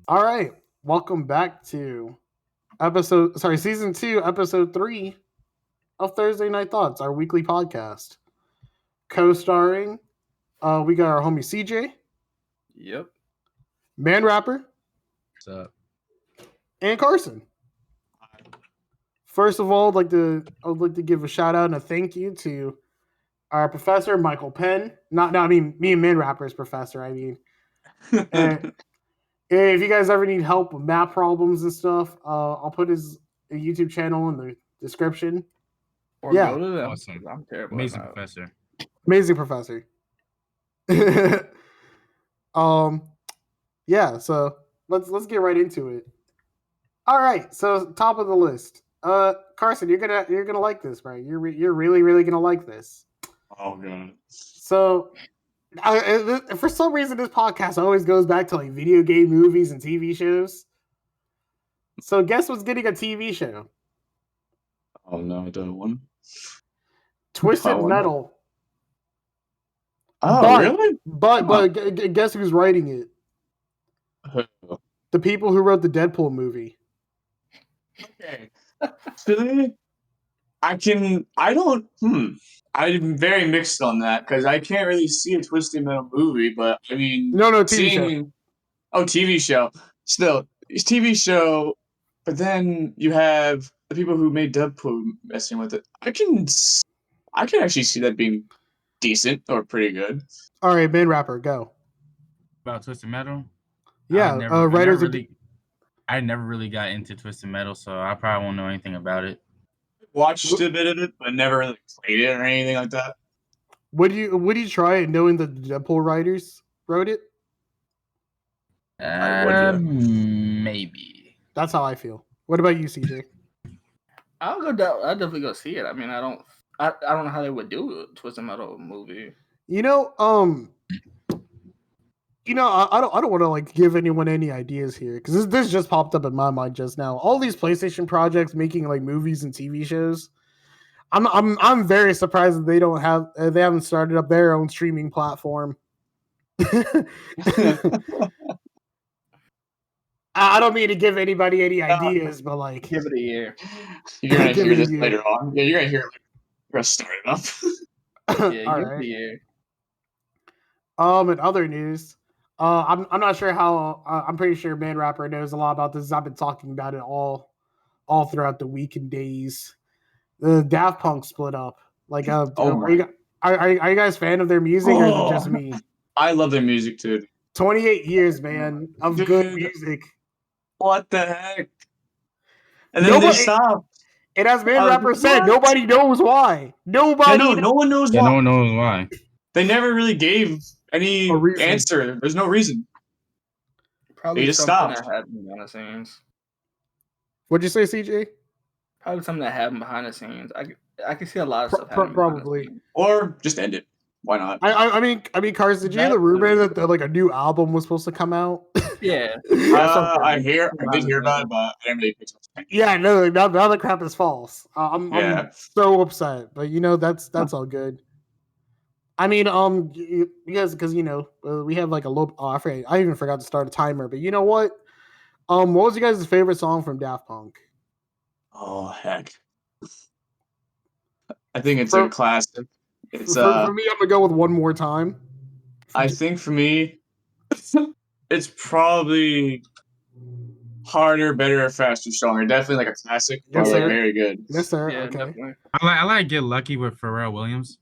All right, welcome back to season 2, episode 3 of Thursday Night Thoughts, our weekly podcast. Co-starring, we got our homie CJ, Yep. Man Rapper, What's up? and Carson. First of all, I would like to give a shout out and a thank you to our professor, Michael Penn. I mean, me and Man Rapper's professor. I mean, and if you guys ever need help with math problems and stuff, I'll put his YouTube channel in the description. Or Yeah. go to them. Awesome. I'm terrible. Amazing at that. professor. Amazing professor. Yeah, so let's get right into it. All right, so top of the list. Carson, you're gonna like this, right? You're really gonna like this. Oh god. So for some reason this podcast always goes back to like video game movies and TV shows. So guess what's getting a TV show? Oh no, I don't want. Twisted Oh, Metal. Oh But- really? But guess who's writing it? Oh. The people who wrote the Deadpool movie. Okay. Really? I'm very mixed on that because I can't really see a Twisted Metal movie, but I mean, No, TV show. TV show. Still, it's TV show, but then you have the people who made Deadpool messing with it. I can actually see that being decent or pretty good. All right, Man Rapper, go. About Twisted Metal? Yeah, writers of I never really got into Twisted Metal, so I probably won't know anything about it. Watched a bit of it, but never really played it or anything like that. Would you try it knowing the Deadpool writers wrote it? Maybe. That's how I feel. What about you, CJ? I'll definitely go see it. I mean, I don't know how they would do a Twisted Metal movie. I don't want to like give anyone any ideas here because this just popped up in my mind just now. All these PlayStation projects making like movies and TV shows. I'm very surprised that they haven't started up their own streaming platform. I don't mean to give anybody any ideas, but like, Give it a year. You're gonna Give hear it a this year. later on. Yeah, you're gonna hear it. We're gonna start it up. Yeah, all give it right. a year. In other news, I'm not sure how. I'm pretty sure Man Rapper knows a lot about this. I've been talking about it all throughout the week and days. The Daft Punk split up. Like, are you guys fan of their music or is it just me? I love their music too. 28 years, man, of good music. What the heck? And then they stopped. And as Man Rapper said, nobody knows why. No one knows Yeah, why. no one knows why. They never really gave any reason. answer. There's no reason. Probably They just something stopped. that happened behind the scenes. What'd you say, CJ? Probably something that happened behind the scenes. I can see a lot of stuff happening. Probably. Behind the scenes. Or just end it. Why not? I mean, Carson, did you hear the rumor that like a new album was supposed to come out? Yeah. I did hear about it, but I didn't really pick up. Yeah, no, now the crap is false. I'm so upset, but that's all good. I mean, you guys, because we have like a little. Oh, I even forgot to start a timer. But you know what? What was you guys' favorite song from Daft Punk? Oh heck! I think it's a classic. It's for me, I'm gonna go with One More Time. I think for me, it's probably Harder, Better, Faster, Stronger. Definitely like a classic. Yes, sir. Very good. Yes, sir. Yeah, Okay. definitely. I like Get Lucky with Pharrell Williams.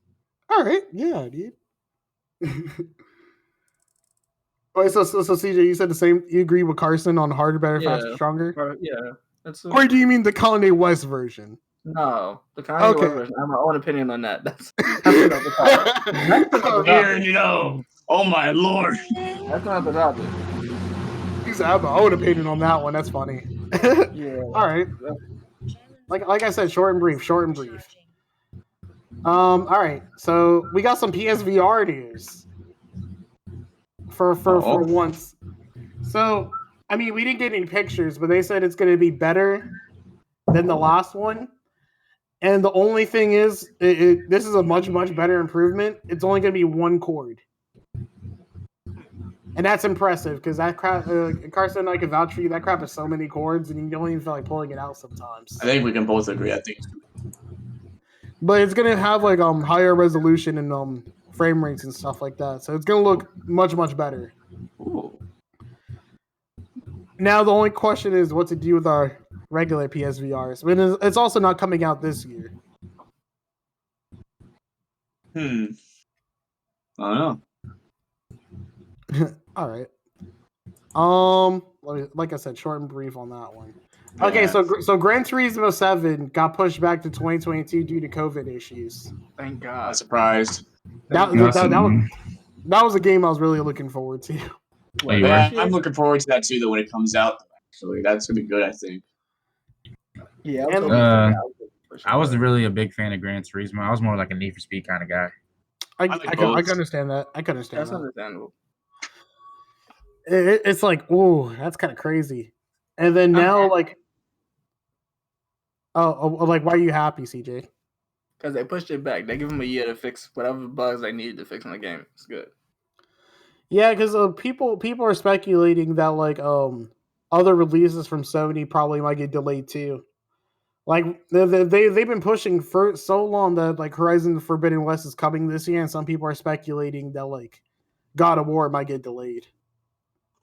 All right. Yeah, dude. Wait, so CJ, you said the same. You agree with Carson on Harder, Better, Faster, Stronger? Yeah. That's Or do you mean the Kanye West version? No, the Kanye West version. I have my own opinion on that. That's Oh my lord. That's not the topic. He's I have my own opinion on that one. That's funny. Yeah. All right. Like I said, short and brief. All right. So we got some PSVR news for once. So I mean, we didn't get any pictures, but they said it's going to be better than the last one. And the only thing is, this is a much better improvement. It's only going to be one cord. And that's impressive because that crap, Carson, I can vouch for you. That crap is so many chords, and you don't even feel like pulling it out sometimes. I think we can both agree. I think. But it's gonna have like higher resolution and frame rates and stuff like that, so it's gonna look much better. Ooh. Now the only question is what to do with our regular PSVRs. I mean, it's also not coming out this year. I don't know. All right. Like I said, short and brief on that one. Yeah. Okay, so Gran Turismo 7 got pushed back to 2022 due to COVID issues. Thank Not God. surprised. That was a game I was really looking forward to. What, you Yeah, this I'm year? looking forward to that too. Though when it comes out, actually, that's gonna be good. I think. Yeah, I was And- hoping I wasn't really a big fan of Gran Turismo. I was more like a Need for Speed kind of guy. I like can both. understand that. I can understand That's that. understandable. It's like, ooh, that's kind of crazy. And then now, like, like, why are you happy, CJ? Because they pushed it back. They give them a year to fix whatever bugs they needed to fix in the game. It's good. Yeah, because people are speculating that like other releases from Sony probably might get delayed too. Like they've been pushing for so long that like Horizon Forbidden West is coming this year, and some people are speculating that like God of War might get delayed.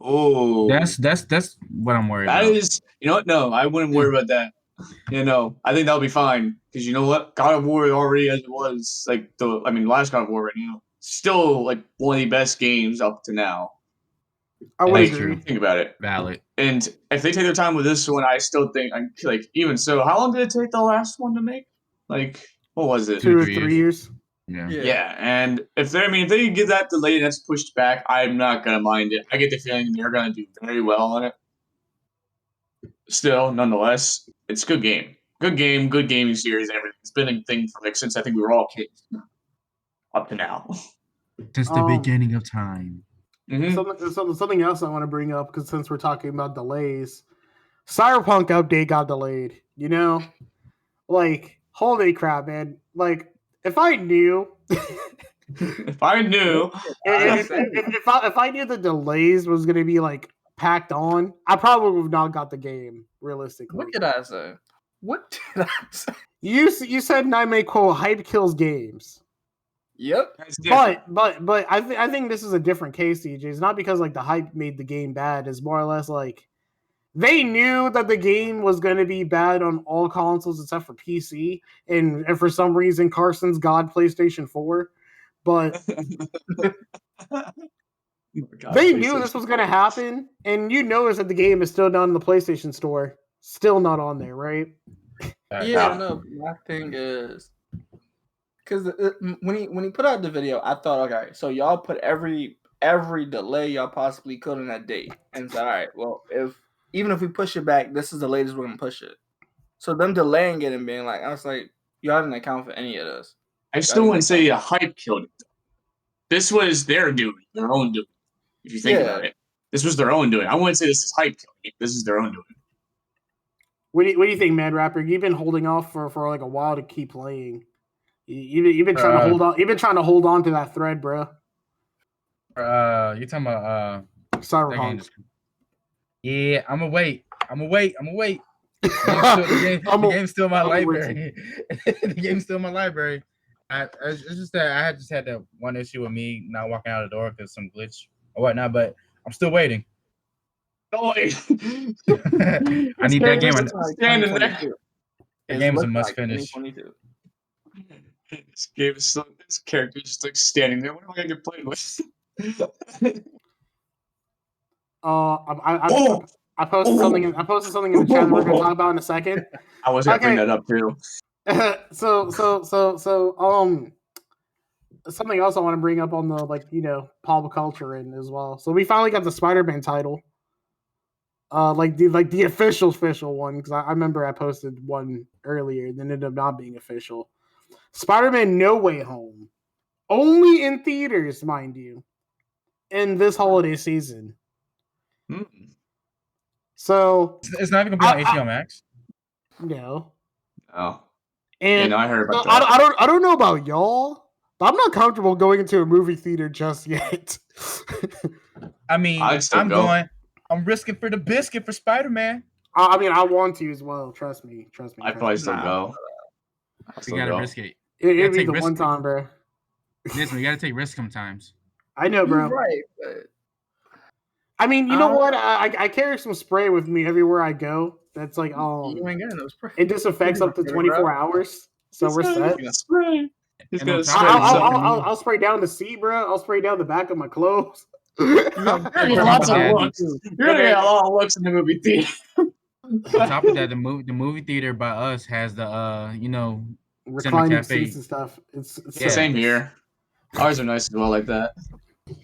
Oh, That's what I'm worried that about. is. You know what? No, I wouldn't worry about that. I think that'll be fine because you know what? God of War already as it was like last God of War right now, still like one of the best games up to now. I would That's agree. true. Think about it. Valid. And if they take their time with this one, I still think like even so, how long did it take the last one to make? Like what was it? 2 or 3 3 years. Yeah. Yeah, and if they get that delayed and that's pushed back, I'm not gonna mind it. I get the feeling they're gonna do very well on it. Still, nonetheless, it's a good game. Good game, good gaming series and everything. It's been a thing for like since I think we were all kids. Up to now. Since the beginning of time. Something else I want to bring up because since we're talking about delays, Cyberpunk update got delayed. You know, like holy crap, man! Like if I knew. If I knew, if I knew the delays was going to be like packed on, I probably would have not got the game. Realistically, What did I say? What did I say? you said Nightmare quote hype kills games, Yep. that's different. but I think this is a different case, CJ. It's not because like the hype made the game bad. It's more or less like they knew that the game was going to be bad on all consoles except for PC, and for some reason Carson's got PlayStation 4. But they knew this was going to happen, and you notice that the game is still not in the PlayStation Store. Still not on there, right? Yeah, no. My thing is, because when he put out the video, I thought, okay, so y'all put every delay y'all possibly could on that date, and said, all right, well, even if we push it back, this is the latest we're gonna push it. So them delaying it and being like, I was like, y'all didn't account for any of this. I still wouldn't say a hype killed it. This was their doing, their own doing. If you think about it, this was their own doing. I wouldn't say this is hype killing it. This is their own doing. What do you think, Mad Rapper? You've been holding off for like a while to keep playing. You've been trying to hold on. You've been trying to hold on to that thread, bro. You talking about Cyberpunk? Yeah, I'm gonna wait. The game's still in my library. The game's still in my library. It's just that I just had that one issue with me not walking out the door because some glitch or whatnot, but I'm still waiting. Oh, I need that game. Standing there. The game is a must finish. This game is this character is just like standing there. What am I gonna get played with? I posted something. I posted something in the chat that we're gonna talk about in a second. I was gonna bring that up too. Something else I want to bring up on the pop culture end as well. So we finally got the Spider-Man title, the official one, because I remember I posted one earlier and then ended up not being official. Spider-Man No Way Home, only in theaters, mind you, in this holiday season. So it's not even gonna be on HBO Max. No. Oh. And I heard about that. I don't know about y'all, I'm not comfortable going into a movie theater just yet. I mean, I'd still go. I'm risking for the biscuit for Spider-Man. I mean, I want to as well. Trust me. I'd probably still go. I'll You still gotta go. risk it. It'd be take the risk. one time, bro. Listen, you gotta take risks sometimes. I know, bro. You're right, but I mean, you know what? I carry some spray with me everywhere I go. That's like, you ain't getting no spray. it disinfects up to 24 hours. So we're set. He's gonna spray. He's And gonna on top spray of himself. that, I'll spray down the seat, bro. I'll spray down the back of my clothes. You're gonna get lots of looks. You're gonna get a lot of looks in the movie theater. On top of that, the movie theater by us has the Reclining cafe. seats and stuff. It's It's the same here. Ours are nice as well, like that.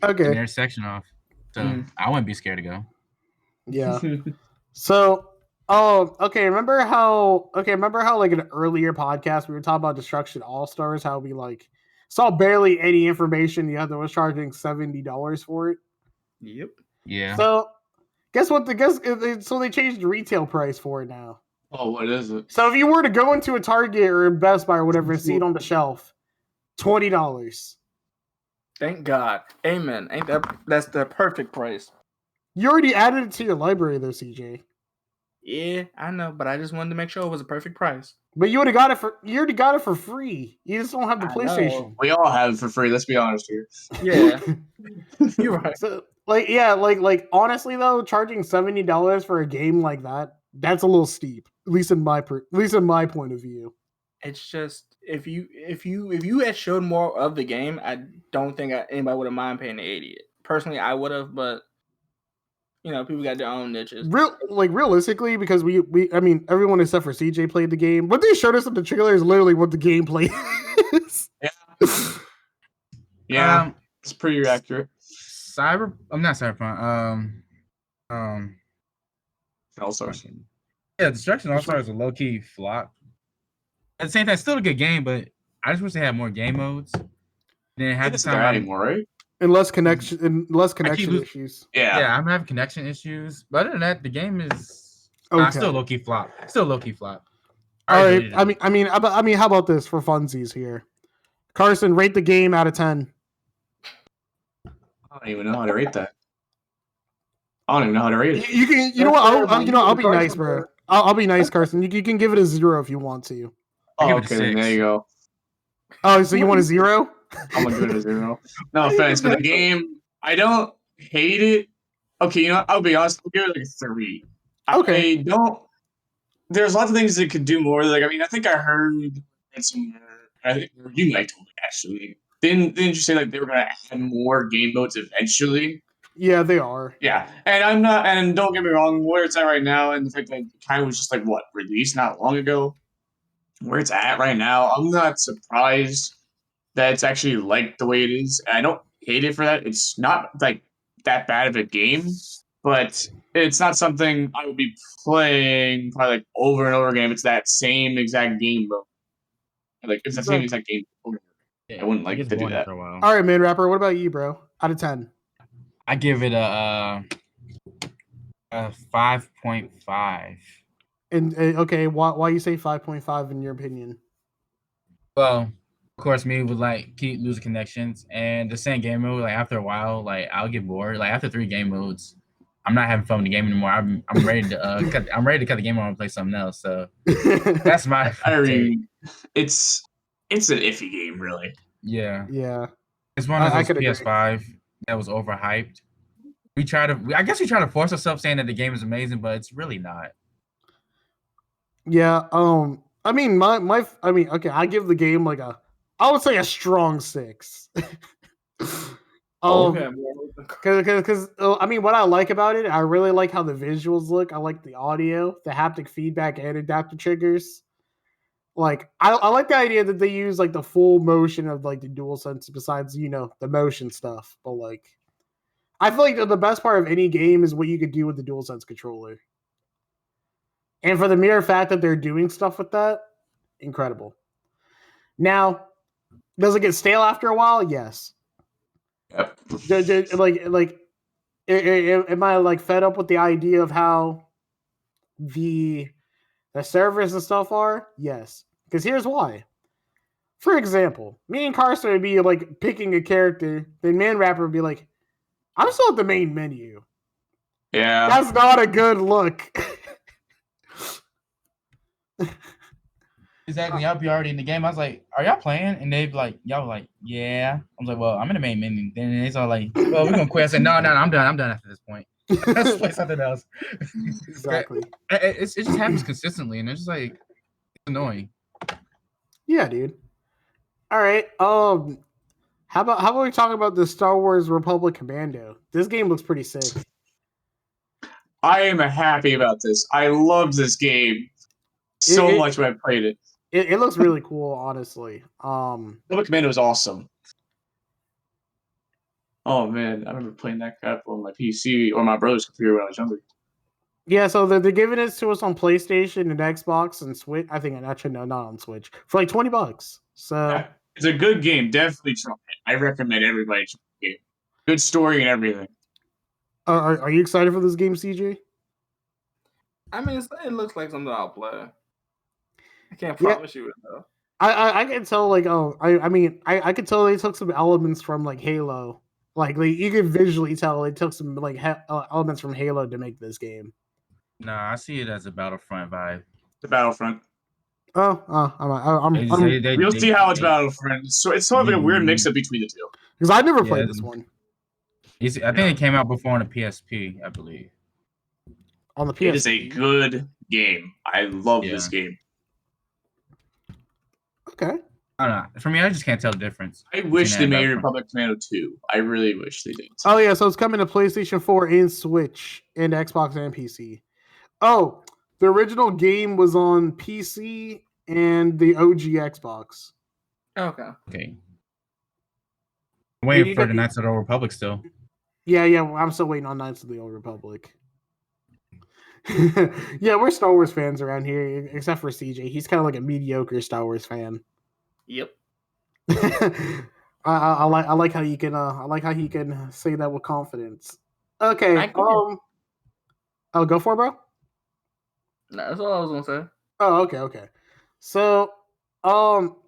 Okay. And their section off, so I wouldn't be scared to go. Yeah. So, okay. Remember how like an earlier podcast we were talking about Destruction All Stars? How we like saw barely any information. The other was charging $70 for it. Yep. Yeah. So, guess what? So they changed the retail price for it now. Oh, what is it? So if you were to go into a Target or a Best Buy or whatever and see it on the shelf, $20. Thank God. Amen. Ain't that's the perfect price. You already added it to your library though, CJ. Yeah, I know, but I just wanted to make sure it was a perfect price. But you already got it for free. You just don't have the I PlayStation. know. We all have it for free. Let's be honest here. Yeah, you're right. So like honestly though, charging $70 for a game like that's a little steep. At least in my point of view. It's just if you had showed more of the game, I don't think anybody would have mind paying the 80. Personally, I would have, but people got their own niches. Realistically, because I mean everyone except for CJ played the game. What they showed us in the trailer is literally what the gameplay is. Yeah, it's pretty accurate. I'm not Cyberpunk. All Stars. Yeah, Destruction All Stars is a low key flop. At the same time, it's still a good game, but I just wish they had more game modes. Then have It's to not anymore, right? And less connection issues. Yeah, I'm having connection issues. But other than that, the game is still low key flop. All right. I mean, how about this for funsies here? Carson, rate the game out of 10. I don't even know how to rate that. I don't even know how to rate it. You can, you know what? I'll be nice, bro. I'll be nice, Carson. You can give it a 0 if you want to. Oh, okay, then there you go. Oh, so you want a 0? I'm gonna give it a 0. No offense, but the game, I don't hate it. Okay, I'll be honest. I'll give it like a 3. Okay. I don't. There's lots of things that could do more. Like, I mean, I think I heard somewhere. I think you might told me actually. Didn't you say like they were gonna add more game modes eventually? Yeah, they are. Yeah, and I'm not. And don't get me wrong, where it's at right now, and the fact that it kind of was just like released not long ago. Where it's at right now, I'm not surprised that it's actually like the way it is. And I don't hate it for that. It's not like that bad of a game, but it's not something I would be playing probably like over and over again. If it's that same exact game mode. Like it's the same exact game over. I wouldn't like to do that. All right, man, rapper. What about you, bro? Out of 10. I give it a 5.5. And okay, why you say 5.5 in your opinion? Well, of course, me would keep losing connections, and the same game mode. Like after a while, I'll get bored. Like after 3 game modes, I'm not having fun with the game anymore. I'm ready to cut. I'm ready to cut the game on and play something else. So that's my. I mean, it's an iffy game, really. Yeah. It's one of those PS5 that was overhyped. I guess we try to force ourselves saying that the game is amazing, but it's really not. Yeah. I mean, okay. I give the game I would say a strong 6. Because I mean, what I like about it, I really like how the visuals look. I like the audio, the haptic feedback, and adaptive triggers. Like, I like the idea that they use the full motion of the DualSense besides the motion stuff. But I feel like the best part of any game is what you could do with the DualSense controller. And for the mere fact that they're doing stuff with that, incredible. Now, does it get stale after a while? Yes. Yep. Am I fed up with the idea of how the servers and stuff are? Yes. Because here's why. For example, me and Carson would be like picking a character, then Man Rapper would be like, I'm still at the main menu. Yeah. That's not a good look. Exactly. Y'all be already in the game. I was like, "Are y'all playing?" And they'd be like, "Y'all like, yeah." I was like, "Well, I'm in the main menu." Then it's all like, "Well, we're gonna quit." I said, "No, I'm done. I'm done after this point. Let's play something else." Exactly. It just happens consistently, and it's just like it's annoying. Yeah, dude. All right. How about we talk about the Star Wars Republic Commando? This game looks pretty sick. I am happy about this. I loved this game so much when I played it. It looks really cool, honestly. Republic Commando is awesome. Oh man, I remember playing that crap on my PC or my brother's computer when I was younger. Yeah, so they're giving it to us on PlayStation and Xbox and Switch. I think actually no, not on Switch for like $20. So yeah, it's a good game. Definitely try it. I recommend everybody try the game. Good story and everything. Are you excited for this game, CJ? I mean, it looks like something I'll play. I can't promise you it though. I can tell like I could tell they took some elements from like Halo. Like you can visually tell they took some like elements from Halo to make this game. Nah, I see it as a Battlefront vibe. The Battlefront. You'll see how it's Battlefront. So it's sort of like a weird mix up between the two. Because I never played this one. I think it came out before on the PSP, I believe. On the PSP. It is a good game. I love this game. Okay. I don't know. For me, I just can't tell the difference. I wish they made Republic Commando 2. I really wish they did. Oh yeah, so it's coming to PlayStation 4 and Switch and Xbox and PC. Oh, the original game was on PC and the OG Xbox. Okay. I'm waiting for the Knights of the Old Republic still. Yeah, I'm still waiting on Knights of the Old Republic. Yeah, we're Star Wars fans around here, except for CJ. He's kind of like a mediocre Star Wars fan. Yep. I like how you can say that with confidence. Okay. Oh, go for it, bro. No, that's all I was gonna say. Oh, okay. So, all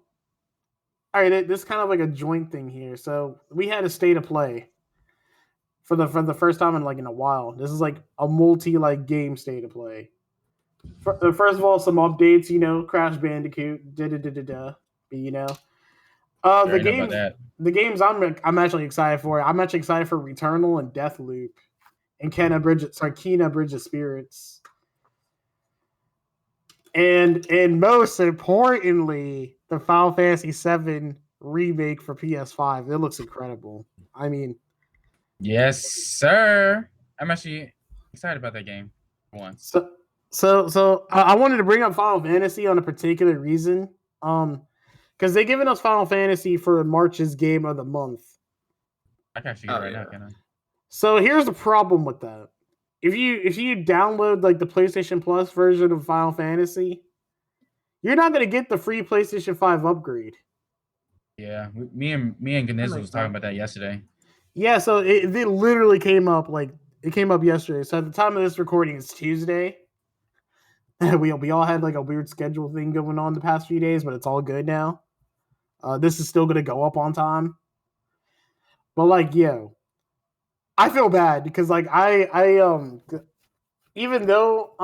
right, this is kind of like a joint thing here. So we had a state of play for the first time in a while. This is like a multi game state of play. First of all, some updates. Crash Bandicoot. The games I'm actually excited for. I'm actually excited for Returnal and Deathloop, and Kena Bridge of Spirits. And most importantly, the Final Fantasy VII remake for PS5. It looks incredible. I mean, yes, sir. I'm actually excited about that game for once. So I wanted to bring up Final Fantasy on a particular reason. Because they're giving us Final Fantasy for March's game of the month. I can actually get it right now, can I? So here's the problem with that. If you download like the PlayStation Plus version of Final Fantasy, you're not gonna get the free PlayStation 5 upgrade. Yeah, me and Ganesh was talking about that yesterday. Yeah, so it literally came up yesterday. So at the time of this recording, it's Tuesday. We all had like a weird schedule thing going on the past few days, but it's all good now. This is still gonna go up on time. But I feel bad because I even though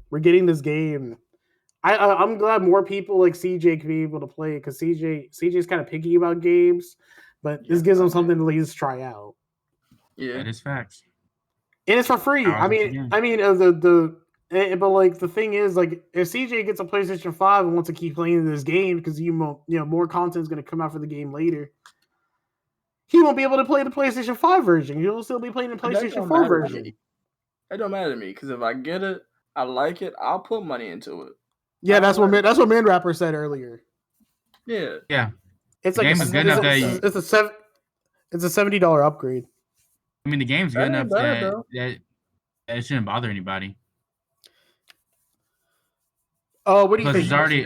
we're getting this game, I'm glad more people like CJ can be able to play it because CJ's kind of picky about games, but this gives them something to at least try out. Yeah, it is facts, and it's for free. But the thing is, like, if CJ gets a PlayStation 5 and wants to keep playing this game because more content is going to come out for the game later, he won't be able to play the PlayStation 5 version. He'll still be playing the PlayStation 4 version. It don't matter to me because if I get it, I like it, I'll put money into it. Yeah, that's what Man Rapper said earlier. Yeah. It's like it's a $70 upgrade. I mean, the game's good enough that it shouldn't bother anybody. Oh, what do you think? It's already.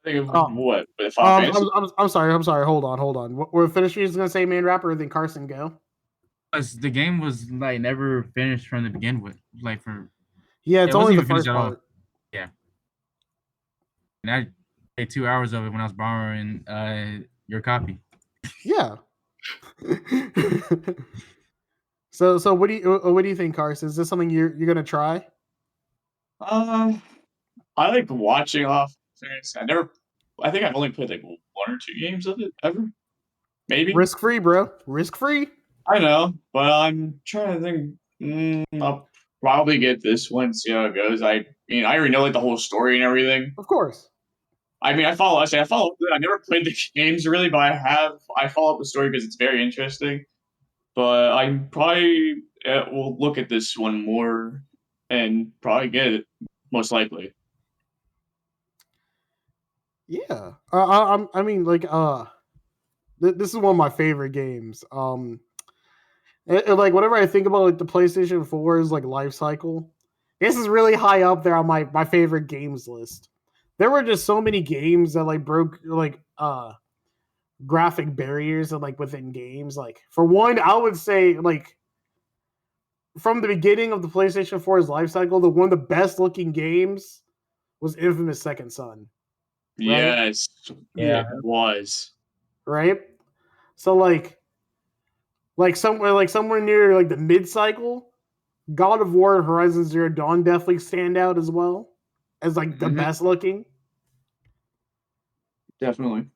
What? I'm sorry. Hold on. We're finishing. Is gonna say Man Rapper, then Carson go. Because the game was like never finished from the begin with. Like it's only the first part. Yeah. And 2 hours of it when I was borrowing your copy. Yeah. So what do you think, Carson? Is this something you're gonna try? I like watching off things. I think I've only played like 1 or 2 games of it ever. Maybe. Risk free, bro. Risk free. I know, but I'm trying to think. I'll probably get this one, see how it goes. I mean, I already know like the whole story and everything. Of course. I mean, I follow. I never played the games really, but I follow up the story because it's very interesting. But I probably will look at this one more and probably get it most likely. Yeah. I mean, like, this is one of my favorite games. Like whenever I think about like the PlayStation 4's like life cycle, this is really high up there on my favorite games list. There were just so many games that like broke like graphic barriers and like within games. Like for one, I would say like from the beginning of the PlayStation 4's life cycle, one of the best looking games was Infamous Second Son. Right? Yes, Yeah. it was. Right? So somewhere near like the mid cycle, God of War and Horizon Zero Dawn definitely stand out as well as like the best looking. Definitely.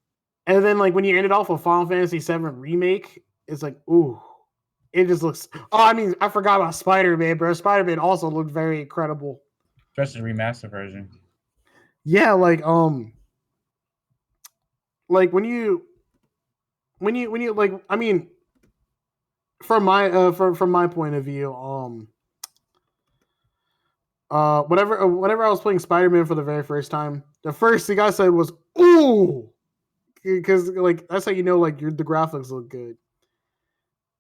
And then like when you end it off with Final Fantasy VII Remake, it's like, ooh, it just looks. Oh, I mean, I forgot about Spider-Man, bro. Spider-Man also looked very incredible, especially the remaster version. Yeah, like when you like, I mean, from my point of view, whenever I was playing Spider-Man for the very first time, the first thing I said was, ooh, because like that's how you know like the graphics look good.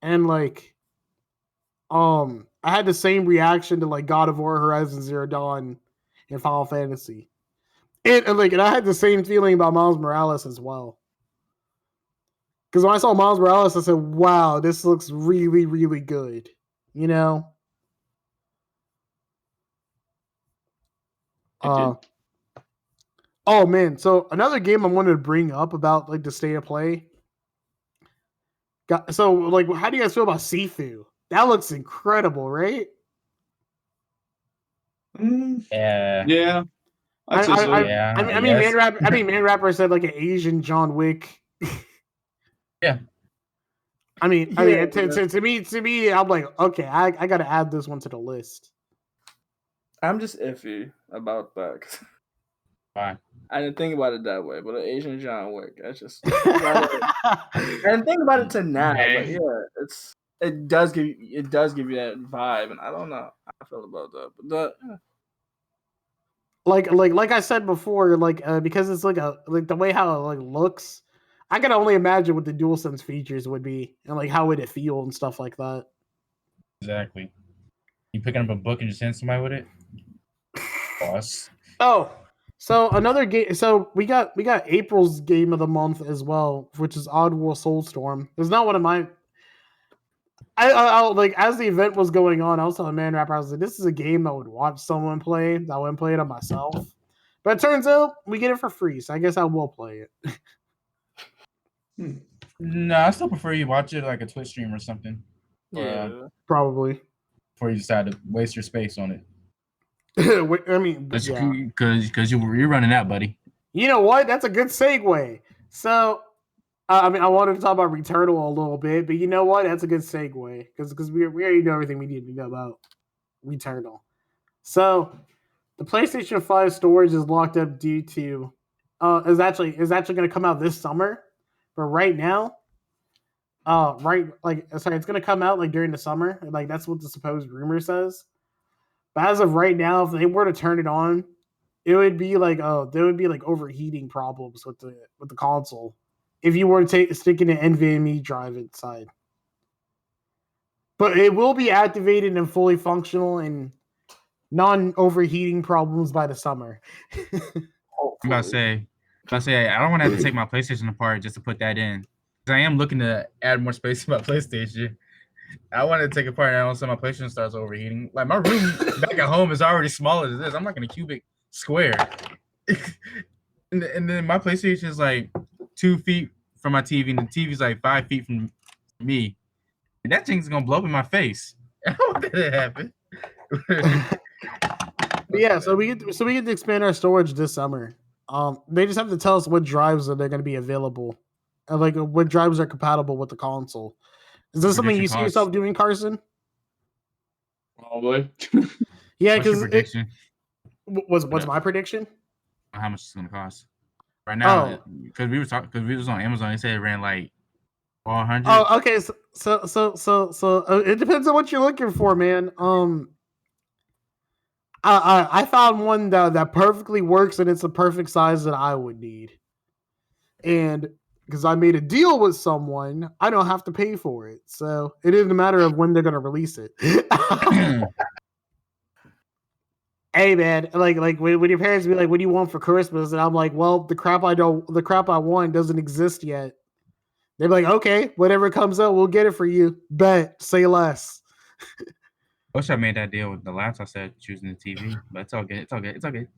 And like I had the same reaction to like God of War, Horizon Zero Dawn, and Final Fantasy. And I had the same feeling about Miles Morales as well. Because when I saw Miles Morales, I said, wow, this looks really, really good. You know? Oh man, so another game I wanted to bring up about like the state of play. So like, how do you guys feel about Sifu? That looks incredible, right? Yeah. Yeah. I mean, Man Rapper said like an Asian John Wick. Yeah. To me, I'm like, okay, I gotta add this one to the list. I'm just iffy about that. Why? I didn't think about it that way, but an Asian John Wick. That's just. I didn't think about it to now, but yeah, it does give you that vibe, and I don't know how I feel about that, but like I said before, because it's like the way how it like looks, I can only imagine what the DualSense features would be and like how would it feel and stuff like that. Exactly. You picking up a book and just hitting somebody with it? Boss. Oh, so another game. So we got April's game of the month as well, which is Oddworld Soulstorm. It's not one of my. I like as the event was going on, I was telling Man Rapper, I was like, this is a game I would watch someone play. I wouldn't play it on myself. But it turns out we get it for free, so I guess I will play it. No, I still prefer you watch it like a Twitch stream or something. Yeah, probably. Before you decide to waste your space on it. I mean, because you're running out, buddy. You know what? That's a good segue. So, I mean, I wanted to talk about Returnal a little bit, but you know what? That's a good segue because we already know everything we need to know about Returnal. So, the PlayStation 5 storage is locked up due to is actually going to come out this summer, but right now, it's going to come out like during the summer, like that's what the supposed rumor says. But as of right now, if they were to turn it on, it would be like there would be like overheating problems with the console if you were to stick in an NVMe drive inside. But it will be activated and fully functional and non-overheating problems by the summer. I'm about to say, I don't want to have to take my PlayStation apart just to put that in. Because I am looking to add more space to my PlayStation. I want to take it apart and also my PlayStation starts overheating. Like my room back at home is already small as it is. I'm like in a cubic square. And then my PlayStation is like 2 feet from my TV, and the TV's like 5 feet from me. And that thing's gonna blow up in my face. I don't want that to happen. But yeah, so we get to expand our storage this summer. They just have to tell us what drives are they're going to be available, and like what drives are compatible with the console. Is this something you see yourself doing, Carson? Probably. Yeah, What's your because prediction? What's my prediction? How much it's gonna cost right now? Oh, Because we was on Amazon. They said it ran like 400. oh, okay. So it depends on what you're looking for, man. I found one that perfectly works and it's the perfect size that I would need. And because I made a deal with someone, I don't have to pay for it. So it isn't a matter of when they're gonna release it. Hey man, like when your parents be like, "What do you want for Christmas?" and I'm like, "Well, the crap I want doesn't exist yet." They're like, "Okay, whatever comes up, we'll get it for you. Bet, say less." Wish I made that deal with the laptop said choosing the TV, but it's all good. It's all good. It's all good.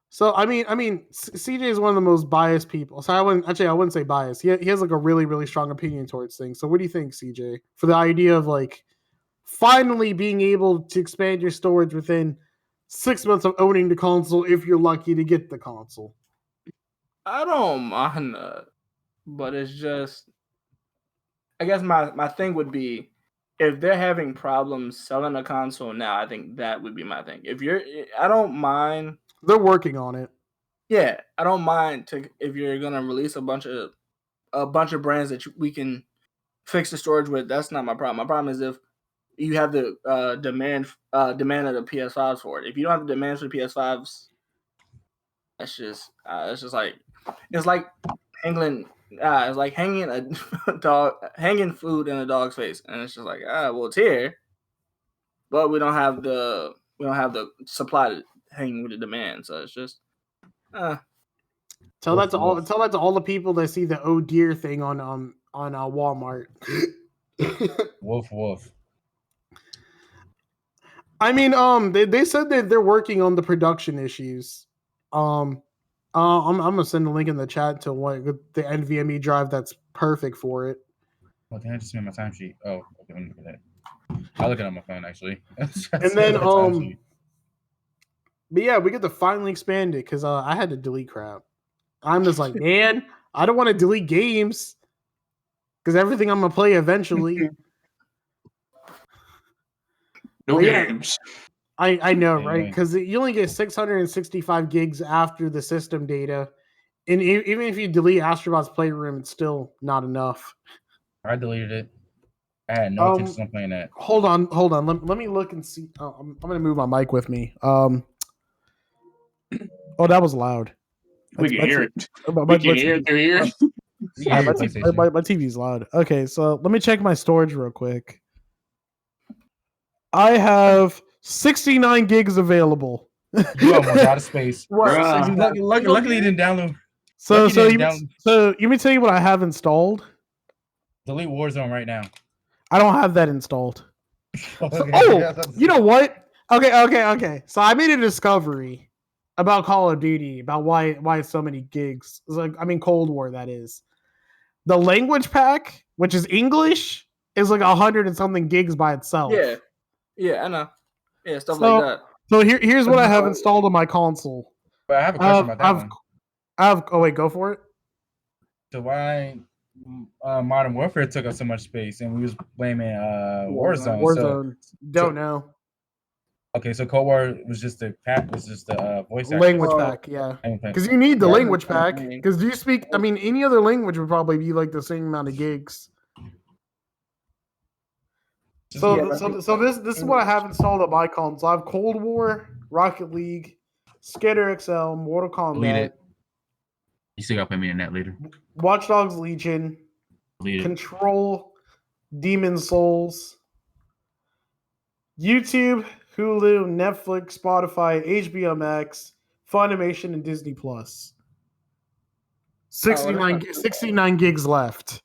So I mean, CJ is one of the most biased people. So I wouldn't say biased. He has like a really, really strong opinion towards things. So what do you think, CJ, for the idea of like finally being able to expand your storage within 6 months of owning the console, if you're lucky to get the console? I don't mind that, but it's just, I guess my thing would be, if they're having problems selling a console now, I think that would be my thing. I don't mind. They're working on it. Yeah, I don't mind if you're gonna release a bunch of brands that we can fix the storage with. That's not my problem. My problem is if you have the demand of the PS5s for it. If you don't have the demand for the PS5s, it's just like it's like hanging hanging food in a dog's face, and it's just like well, it's here, but we don't have the supply hanging with the demand, so it's just Tell that to all the people that see the oh dear thing on Walmart. Woof. I mean, they said that they're working on the production issues. I'm gonna send a link in the chat to the NVMe drive that's perfect for it. Well, then I just made my timesheet. Oh, okay, let me look at that. I'll look it on my phone actually. And then but yeah, we get to finally expand it because I had to delete crap. I'm just like, man, I don't want to delete games because everything I'm gonna play eventually. No games. I know, right? Because you only get 665 gigs after the system data, and even if you delete Astrobot's Playroom, it's still not enough. I deleted it. I had no intention on playing that. Hold on. Let me look and see. I'm gonna move my mic with me. Oh, that was loud. We can hear it. We can hear it through here. Yeah, my TV's loud. Okay, so let me check my storage real quick. I have 69 gigs available. You almost out of space. Luckily, you didn't download. So you want me to tell you what I have installed? Delete Warzone right now. I don't have that installed. You know what? Okay. So I made a discovery about Call of Duty, about why it's so many gigs. It's like, Cold War, that is. The language pack, which is English, is like 100 and something gigs by itself. Yeah, I know. Yeah, stuff like that. So here's what I have installed on my console. But I have a question about that one. Go for it. So why Modern Warfare took up so much space, and we was blaming Warzone. Warzone. Don't know. Okay, so Cold War was just the voice language pack, yeah. Because you need the language pack. Because do you speak? Any other language would probably be like the same amount of gigs. So this is what I have installed on my console. I have Cold War, Rocket League, Skater XL, Mortal Kombat. Delete it. You still got to put me in that later. Watch Dogs Legion, Control, Demon Souls, YouTube, Hulu, Netflix, Spotify, HBO Max, Funimation, and Disney Plus. 69 gigs left.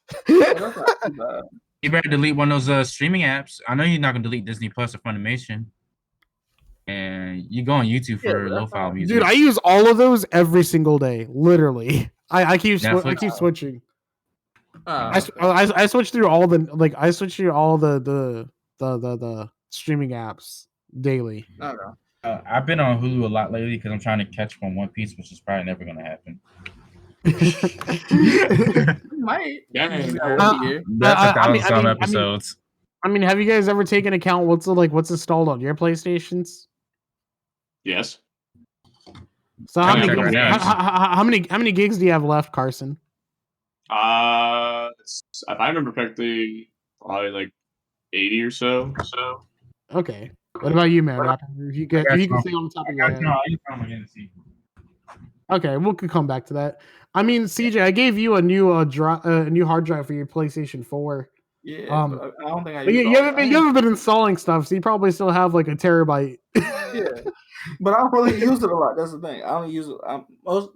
You better delete one of those streaming apps. I know you're not gonna delete Disney Plus or Funimation. and you go on YouTube Yeah, for but that's lo-fi not- music. Dude, I use all of those every single day. Literally, I keep I keep switching. I switch through all the streaming apps daily. Okay. I've been on Hulu a lot lately because I'm trying to catch up on One Piece, which is probably never gonna happen. Might. Yeah, You I- got here. That's I mean- 1,000 some episodes. I mean, have you guys ever taken account what's installed on your PlayStations? Yes. So I how many check gigs, right now. how many gigs do you have left, Carson? If I remember correctly, probably like 80 or so. Okay. What about you, man? Rapper? If you can say on the top of your head. Okay, we could come back to that. I mean, CJ, I gave you a new new hard drive for your PlayStation 4. Yeah, but I don't think I But use you haven't been installing stuff, so you probably still have like a terabyte. Yeah, but I don't really use it a lot. That's the thing. I don't use it. The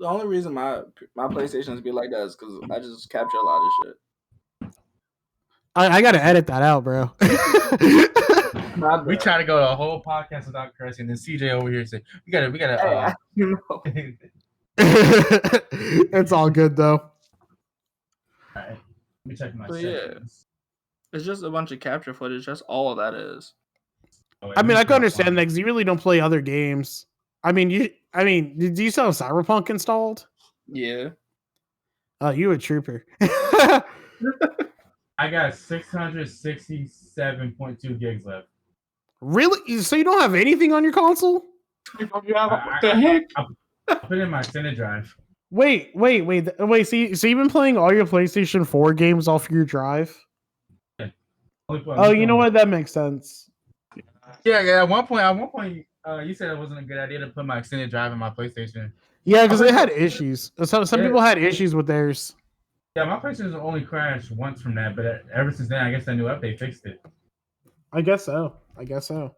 only reason my PlayStations be like that is because I just capture a lot of shit. I gotta edit that out, bro. We try to go a whole podcast without cursing, and then CJ over here say we gotta. You know. It's all good though. All right. Let me check my So, settings. It's just a bunch of capture footage. That's all that is. Oh, wait, I let mean, me I can see understand how that because you really don't play other games. I mean, do you still have Cyberpunk installed? Yeah. Oh, you a trooper. I got 667.2 gigs left. Really? So you don't have anything on your console? What the heck? I put it in my Senate drive. Wait. So you've been playing all your PlayStation 4 games off your drive? Oh, you know what? That makes sense. Yeah. At one point, you said it wasn't a good idea to put my extended drive in my PlayStation. Yeah, because they had issues. Some people had issues with theirs. Yeah, my PlayStation only crashed once from that, but ever since then, I guess that new update fixed it. I guess so. Never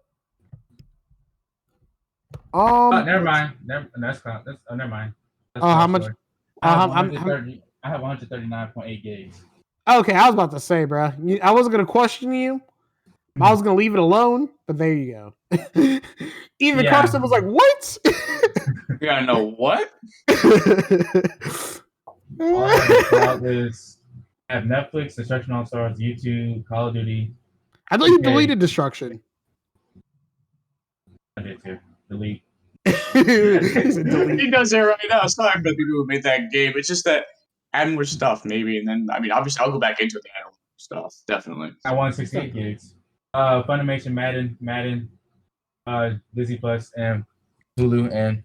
mind. Never mind. How much? I have 139.8 gigs. Okay, I was about to say, bro. I wasn't gonna question you. I was gonna leave it alone, but there you go. Even Carson was like, "What?" You gotta know what? All I have about this, I have Netflix, Destruction All Stars, YouTube, Call of Duty. I thought you deleted Destruction. I did too. Delete. He does it right now. It's not like the people who made that game. It's just that add more stuff, maybe, and then obviously I'll go back into the add stuff, definitely. I want 68 gigs. Funimation, Madden, Disney Plus, and Hulu, and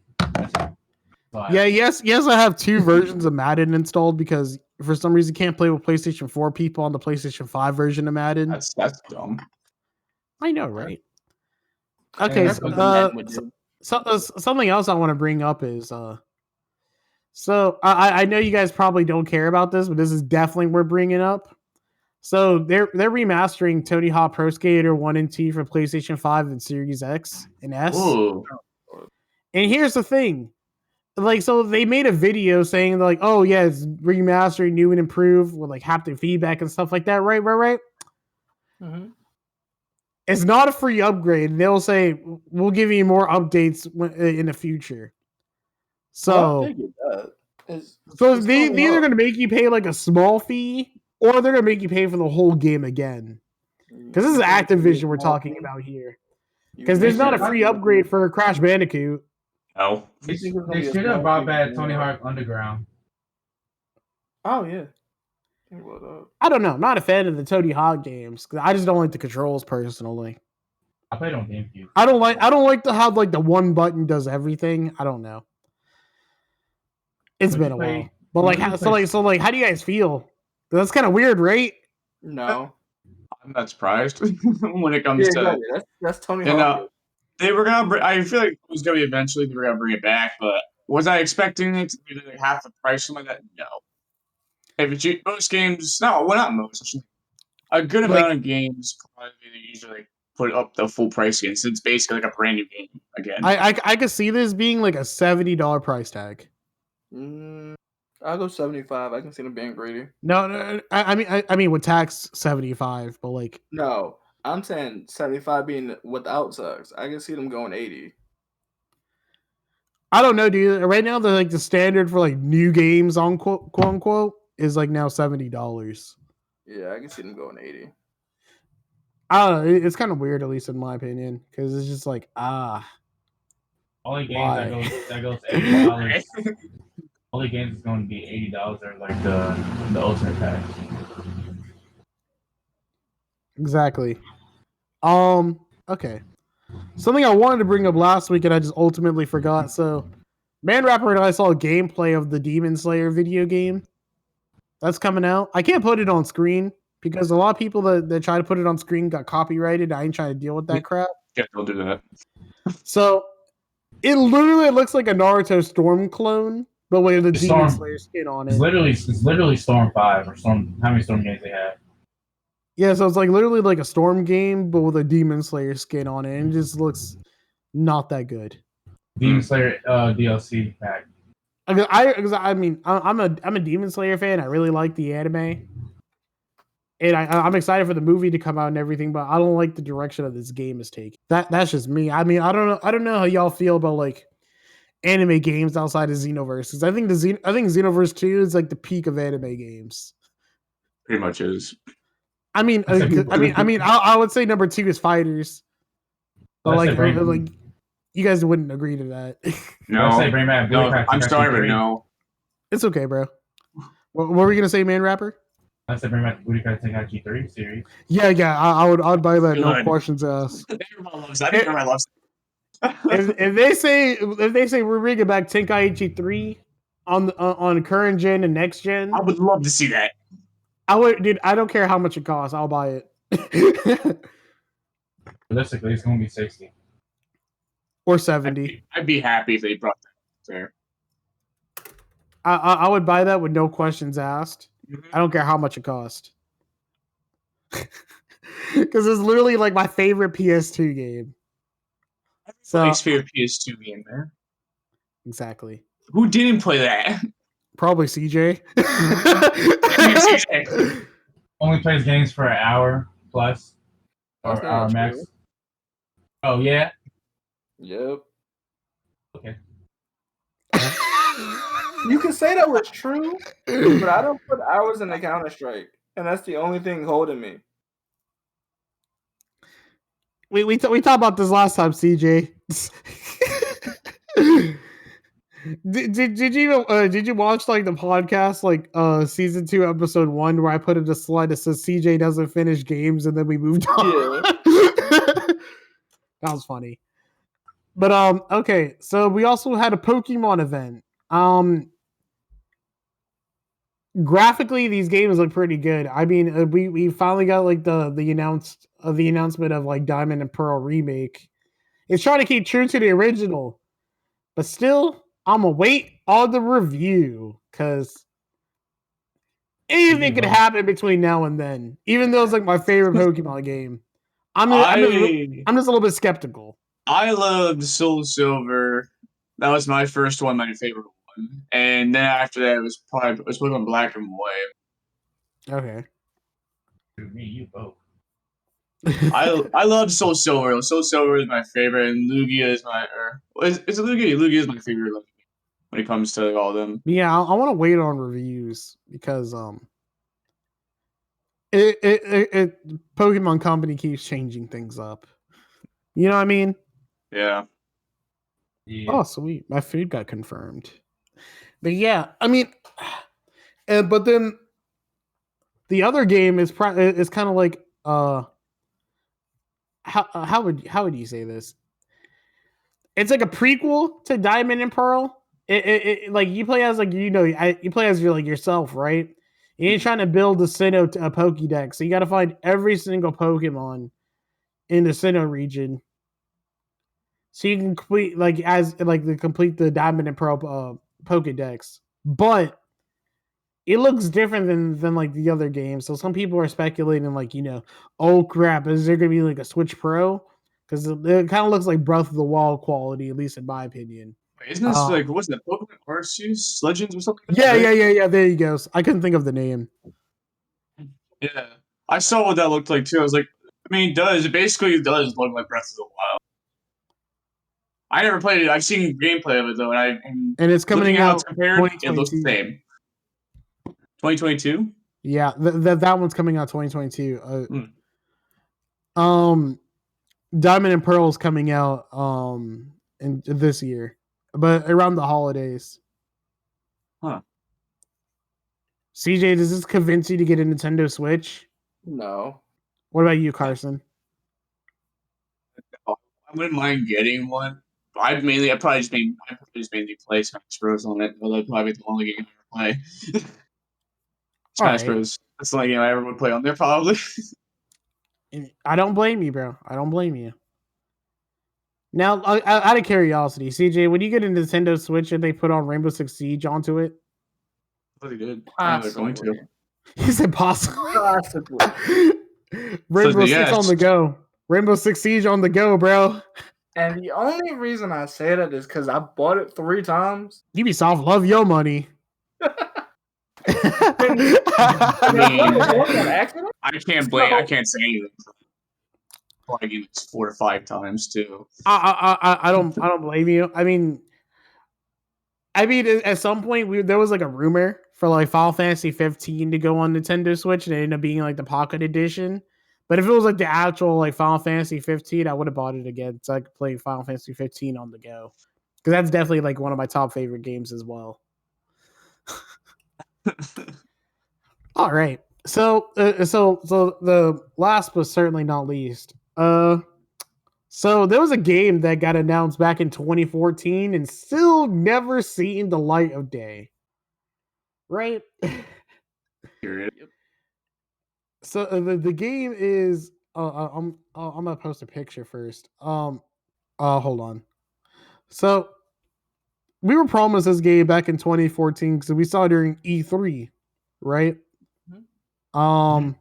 yeah, yes, I have 2 versions of Madden installed because for some reason can't play with PlayStation 4 people on the PlayStation 5 version of Madden. That's dumb. I know, right? Okay, something else I want to bring up is so I know you guys probably don't care about this, but this is definitely worth bringing up. So they're remastering Tony Hawk Pro Skater 1 and 2 for PlayStation 5 and Series X and S. Ooh. And here's the thing. Like, so they made a video saying like, oh yeah, it's remastering, new and improved with like haptic feedback and stuff like that, right? Mm-hmm. It's not a free upgrade. They'll say we'll give you more updates in the future. So, they're either going to make you pay like a small fee, or they're going to make you pay for the whole game again. Because this is Activision we're talking about here. Because there's not a free upgrade for Crash Bandicoot. No. They should have brought back Tony Hawk Underground. Oh yeah. I don't know. I'm not a fan of the Tony Hawk games because I just don't like the controls personally. I played on GameCube. I don't like how like the one button does everything. I don't know. It's been a while, but like, how do you guys feel? That's kind of weird, right? No, I'm not surprised when it comes to that's Tony Hawk. They were gonna. I feel like it was gonna be eventually they were gonna bring it back, but was I expecting it to be like half the price, something like that? No. If most games, not most. A good amount of games probably they usually put up the full price again, since it's basically like a brand new game again. I could see this being like a $70 price tag. I'll go 75. I can see them being greedy. No, I mean with tax 75, but like no, I'm saying 75 being without tax. I can see them going 80. I don't know, dude. Right now, the standard for like new games on quote unquote is like now $70. Yeah, I can see them going 80. I don't know. It's kind of weird, at least in my opinion, because it's just like Only games why? that goes $80. Only games is going to be $80 are like the ultimate pack. Exactly. Okay. Something I wanted to bring up last week and I just ultimately forgot. So, Man Rapper and I saw a gameplay of the Demon Slayer video game that's coming out. I can't put it on screen because a lot of people that try to put it on screen got copyrighted. I ain't trying to deal with that crap. Yeah, they'll do that. So, it literally looks like a Naruto Storm clone, but with the Demon Slayer skin on it. It's literally Storm 5 or Storm. How many Storm games they have? Yeah, so it's like literally like a Storm game, but with a Demon Slayer skin on it, and it just looks not that good. Demon Slayer DLC pack. I mean, I'm a Demon Slayer fan. I really like the anime, and I'm excited for the movie to come out and everything. But I don't like the direction that this game is taking. That's just me. I mean, I don't know how y'all feel about like anime games outside of Xenoverse, because I think Xenoverse 2 is like the peak of anime games. Pretty much is. I mean, I would say number 2 is Fighters, but like you guys wouldn't agree to that. No, I'm sorry, but no. It's okay, bro. What were we gonna say, Man Rapper? I said bring back the Budokai Tenkaichi 3 series. Yeah, I'd buy that. No questions asked. I think everyone loves it. if they say we're bringing back Tenkaichi 3 on current gen and next gen, I would love to see that. I would, dude. I don't care how much it costs. I'll buy it. Realistically, it's gonna be 60 or 70. I'd be happy if they brought that there. I would buy that with no questions asked. I don't care how much it cost. Because it's literally like my favorite PS2 game. Everybody's favorite PS2 game, man. Exactly. Who didn't play that? Probably CJ. Only plays games for an hour plus or hour max. True. Oh yeah. Yep. Okay. You can say that was true, but I don't put hours in the Counter-Strike, and that's the only thing holding me. We talked about this last time, CJ. Did you watch like the podcast like season 2 episode 1 where I put in a slide that says CJ doesn't finish games and then we moved on? Yeah. That was funny. But okay, so we also had a Pokemon event. Graphically, these games look pretty good. I mean, we finally got like the announcement of like Diamond and Pearl remake. It's trying to keep true to the original, but still, I'm gonna wait on the review because anything could happen between now and then. Even though it's like my favorite Pokemon game, I'm just a little bit skeptical. I loved Soul Silver. That was my first one, my favorite one. And then after that, it was Pokemon Black and White. Okay. Me, you both. I love Soul Silver. Soul Silver is my favorite, and Lugia is it's Lugia. Lugia is my favorite when it comes to like, all of them. Yeah, I want to wait on reviews because Pokemon Company keeps changing things up. You know what I mean? Yeah. Oh, sweet. My food got confirmed. But yeah, I mean, but then the other game is kind of like how would you say this? It's like a prequel to Diamond and Pearl. It like you play as like you play as yourself, right? You ain't trying to build a Pokédex, so you got to find every single Pokemon in the Sinnoh region, so you can complete complete the Diamond and Pearl Pokédex. But it looks different than like the other games. So some people are speculating like, oh crap, is there gonna be like a Switch Pro? Because it kind of looks like Breath of the Wild quality, at least in my opinion. Isn't this like what's that Pokemon Arceus Legends or something? Yeah. There you go. I couldn't think of the name. Yeah, I saw what that looked like too. I was like, I mean, it basically does look like Breath of the Wild. I never played it. I've seen gameplay of it though, and it's coming looking how out it's compared, it looks the 2022. same. 2022. Yeah, that one's coming out 2022. Diamond and Pearl is coming out in this year, but around the holidays. Huh. CJ, does this convince you to get a Nintendo Switch? No. What about you, Carson? I wouldn't mind getting one. I'd probably just mainly play Smash Bros on it. But that'd probably be the only game I ever play. Smash Bros. That's the only game I ever would play on there, probably. I don't blame you, bro. I don't blame you. Now, out of curiosity, CJ, when you get a Nintendo Switch and they put on Rainbow Six Siege onto it, Pretty good. I know they're going to. He said possibly. Possibly. Rainbow Six on the go. Rainbow Six Siege on the go, bro. And the only reason I say that is because I bought it 3 times. Ubisoft love your money. I can't say anything. Playing it 4 or 5 times too. I don't blame you. I mean, at some point there was like a rumor for like Final Fantasy 15 to go on Nintendo Switch, and it ended up being like the Pocket Edition. But if it was like the actual like Final Fantasy 15, I would have bought it again so I could play Final Fantasy 15 on the go, because that's definitely like one of my top favorite games as well. All right, so the last but certainly not least, so there was a game that got announced back in 2014 and still never seen the light of day. Right? So the game is I'm gonna post a picture first. Hold on. So we were promised this game back in 2014 because we saw it during E3, right? Mm-hmm.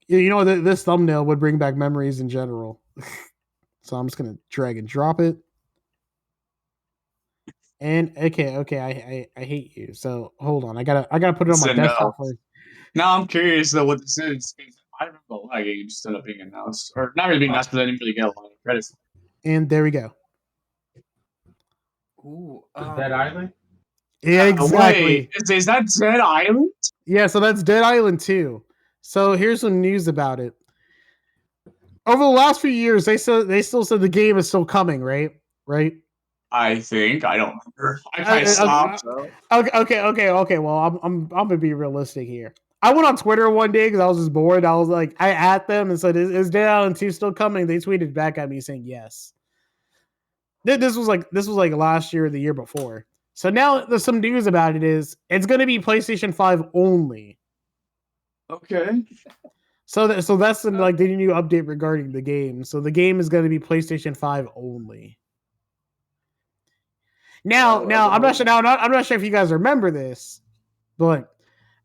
You know, this thumbnail would bring back memories in general. So I'm just gonna drag and drop it. And okay, I hate you. So hold on, I gotta put it on my desktop first. Now I'm curious though what this is. I remember a lot of games ended up being announced, or not really being announced, but I didn't really get a lot of credit. And there we go. Ooh, Dead Island? Yeah, exactly. Wait, is that Dead Island? Yeah, so that's Dead Island 2. So here's some news about it. Over the last few years, they still said the game is still coming, right? Right? I think I don't remember. I kind of stopped. Okay. Well, I'm gonna be realistic here. I went on Twitter one day because I was just bored. I was like, I at them and said, "Is Dead Island 2 still coming?" They tweeted back at me saying yes. This was like last year or the year before. So now there's some news about it. It's going to be PlayStation 5 only. Okay. So that's like the new update regarding the game. So the game is going to be PlayStation 5 only. Now I'm not sure if you guys remember this, but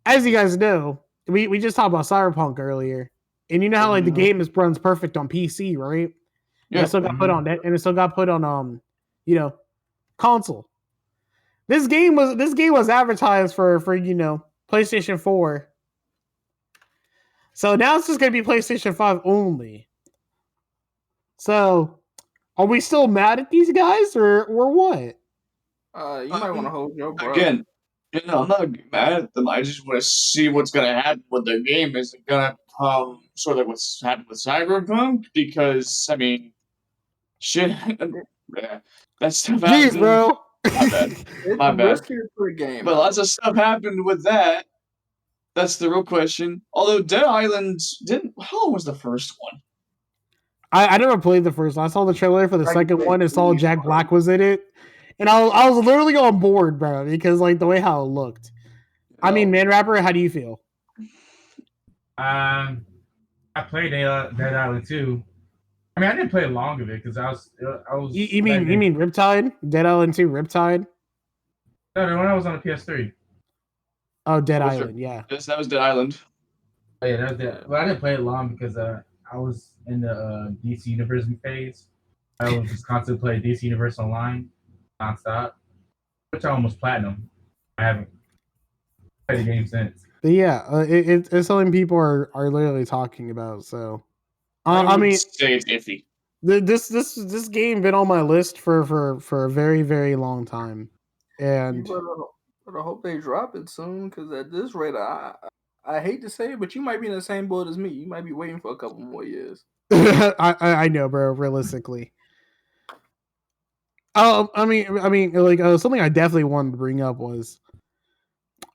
as you guys know, we just talked about Cyberpunk earlier, and you know how like the game runs perfect on PC, right? Yeah. And it still got put on that, and it still got put on console. This game was advertised for PlayStation 4. So now it's just gonna be PlayStation 5 only. So are we still mad at these guys or what? You might want to hold your breath. Again, I'm not mad at them. I just want to see what's going to happen with the game. Is it going to become sort of like what's happened with Cyberpunk? Because, I mean, shit. That stuff happened. Jeez, bro. My bad. For a game. But lots of stuff happened with that. That's the real question. Although Dead Island how long was the first one? I never played the first one. I saw the trailer for the second one and saw Jack Black was in it. And I was literally on board, bro, because like the way how it looked. I mean, Man Rapper, how do you feel? I played Dead Island 2. I mean, I didn't play long of it because I was. You mean Riptide? Dead Island 2 Riptide? No, the one I was on the PS3. Oh, Dead Island, yeah. Yes, that was Dead Island. Oh, yeah, that was Dead. But I didn't play it long because I was in the DC Universe phase. I was just constantly playing DC Universe Online nonstop, which I almost platinum. I haven't played the game since. But yeah, it's something people are literally talking about. So I mean, say it's iffy. This game been on my list for a very, very long time, and I hope they drop it soon, because at this rate, I hate to say it, but you might be in the same boat as me. You might be waiting for a couple more years. I know, bro. Realistically, I mean, like something I definitely wanted to bring up was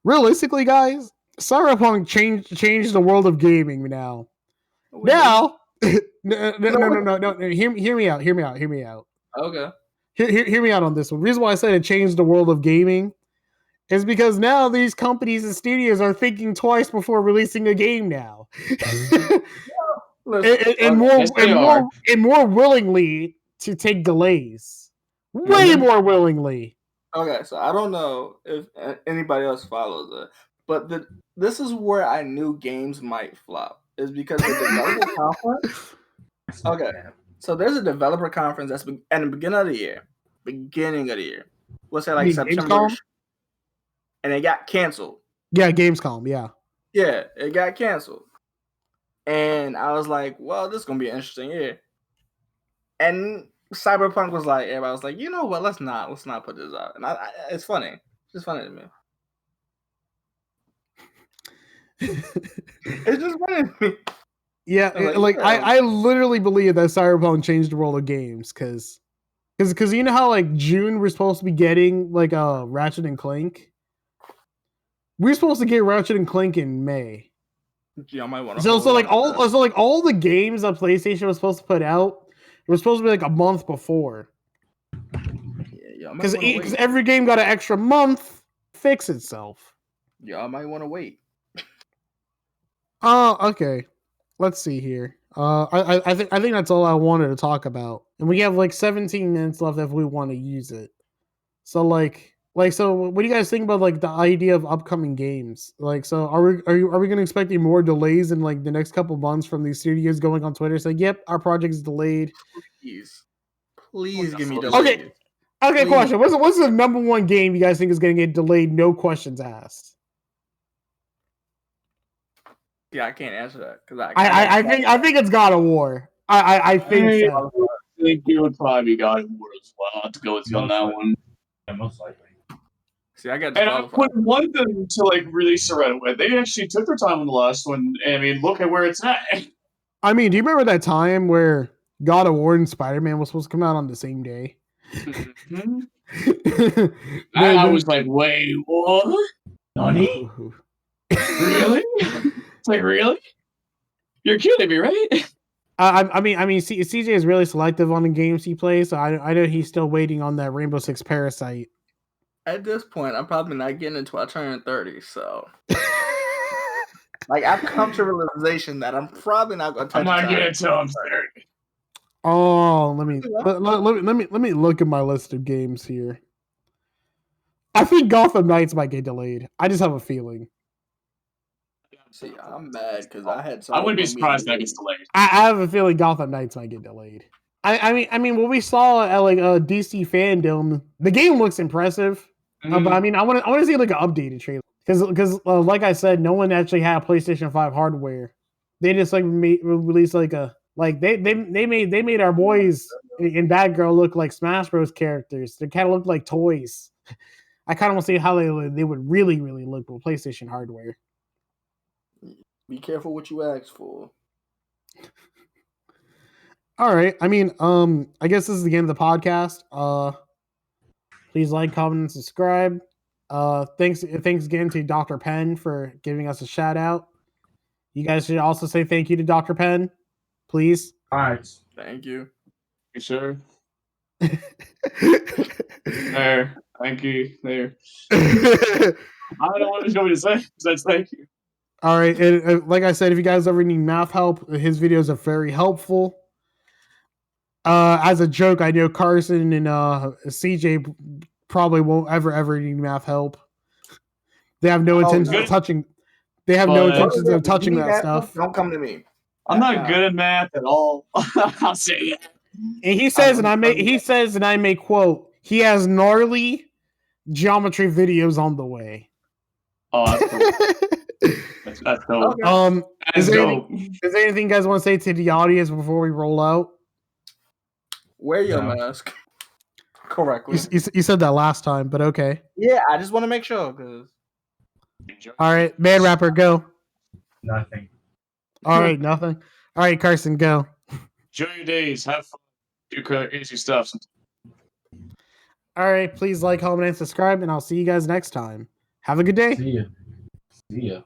realistically, guys. Cyberpunk changed the world of gaming now. Now, no. Hear me out. Okay. Hear me out on this one. The reason why I said it changed the world of gaming is because now these companies and studios are thinking twice before releasing a game now, and more willingly to take delays, way more willingly. Okay, so I don't know if anybody else follows it, but this is where I knew games might flop, is because the developer conference. Okay, so there's a developer conference that's at the beginning of the year. We'll say like September, and it got canceled. Yeah, Gamescom. Yeah, it got canceled, and I was like, "Well, this is gonna be an interesting year." And Cyberpunk was like, everybody was like, you know what? Let's not put this out. And it's funny. It's just funny to me. It's just funny to me. Yeah, I literally believe that Cyberpunk changed the world of games because you know how like June we're supposed to be getting like Ratchet and Clank. We're supposed to get Ratchet and Clank in May. Yeah, I might want to. So all the games that PlayStation was supposed to put out, it was supposed to be like a month before. Yeah, because every game got an extra month to fix itself. Y'all might want to wait. Okay. Let's see here. I think that's all I wanted to talk about, and we have like 17 minutes left if we want to use it. So so what do you guys think about like the idea of upcoming games? Like, so are we going to expecting more delays in like the next couple months from these studios going on Twitter saying, "Yep, our project is delayed." Please give me delays. Okay. Question: What's the number one game you guys think is going to get delayed? No questions asked. Yeah, I can't answer that because I think it's God of War. I think so. I think it would probably be God of War as well. I'll have to go with you on that one. Yeah, most likely. See, I got. And I wouldn't want them to like release it right away. They actually took their time on the last one. I mean, look at where it's at. I mean, do you remember that time where God of War and Spider-Man was supposed to come out on the same day? Mm-hmm. I was like, wait, what? Nani? Really? It's like, really? You're kidding me, right? I mean, CJ is really selective on the games he plays, so I know he's still waiting on that Rainbow Six Parasite. At this point, I'm probably not getting until I turn 30, so like I've come to realization that I'm probably not going to touch. I'm not getting until I'm 30. Oh, let me look at my list of games here. I think Gotham Knights might get delayed. I just have a feeling. See, I'm mad because I had. I wouldn't be surprised if that gets delayed. I have a feeling Gotham Knights might get delayed. I mean, what we saw at like DC Fandom, the game looks impressive, but I mean, I want to see like an updated trailer because like I said, no one actually had PlayStation 5 hardware. They just like released like a they made our boys in Batgirl look like Smash Bros characters. They kind of look like toys. I kind of want to see how they would really look with PlayStation hardware. Be careful what you ask for. All right. I mean, I guess this is the end of the podcast. Please like, comment, and subscribe. Thanks again to Dr. Penn for giving us a shout out. You guys should also say thank you to Dr. Penn, please. All right. Thank you. You sure? There. Thank you. There. I don't know what to say besides thank you. All right, and like I said, if you guys ever need math help, his videos are very helpful. As a joke, I know Carson and CJ probably won't ever need math help. They have no intentions of touching. They have no intentions of touching that stuff. Don't come to me. I'm not good at math at all. I'll say it. And he says, and I may quote, he has gnarly geometry videos on the way. Oh, that's cool. That's dope. Is there anything you guys want to say to the audience before we roll out? Wear your No. mask correctly. You said that last time, but okay. Yeah, I just want to make sure because All right, man rapper, go. Nothing. All right, nothing. All right, Carson, go. Enjoy your days. Have fun. Do crazy stuff. All right, please like, comment, and subscribe, and I'll see you guys next time. Have a good day. See ya. See ya.